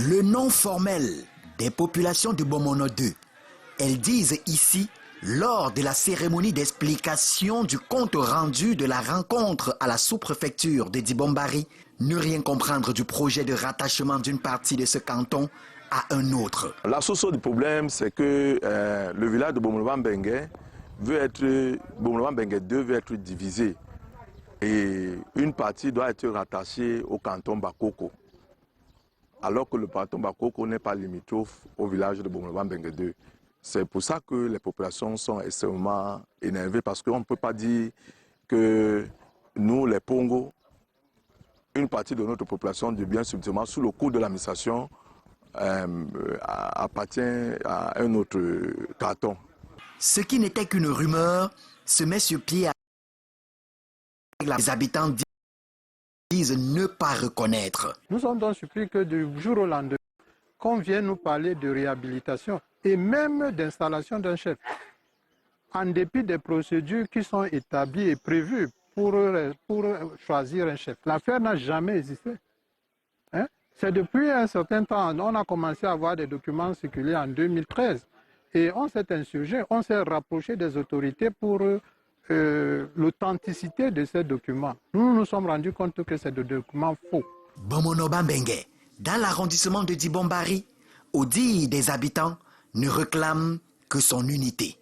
Le nom formel des populations de Bomono 2. Elles disent ici, lors de la cérémonie d'explication du compte rendu de la rencontre à la sous-préfecture de Dibombari, ne rien comprendre du projet de rattachement d'une partie de ce canton à un autre. La source du problème, c'est que le village de Bomolo-Bengue veut être, Bomolo-Bengue 2 veut être divisé. Et une partie doit être rattachée au canton Bakoko. Alors que le canton Bakoko n'est pas limitrophe au village de Bomolo-Bengue 2. C'est pour ça que les populations sont extrêmement énervées, parce qu'on ne peut pas dire que nous, les Pongos, une partie de notre population devient subtilement sous le coup de l'administration appartient à un autre canton. Ce qui n'était qu'une rumeur se met sur pied. Les habitants disent ne pas reconnaître. Nous sommes donc surpris que du jour au lendemain, qu'on vienne nous parler de réhabilitation et même d'installation d'un chef, en dépit des procédures qui sont établies et prévues pour choisir un chef. L'affaire n'a jamais existé. Hein? C'est depuis un certain temps, on a commencé à avoir des documents circulés en 2013 et on s'est insurgé, on s'est rapproché des autorités pour l'authenticité de ces documents. Nous nous sommes rendus compte que c'est des documents faux. Bomono-Bengue, dans l'arrondissement de Dibombari, au dit des habitants, ne réclame que son unité.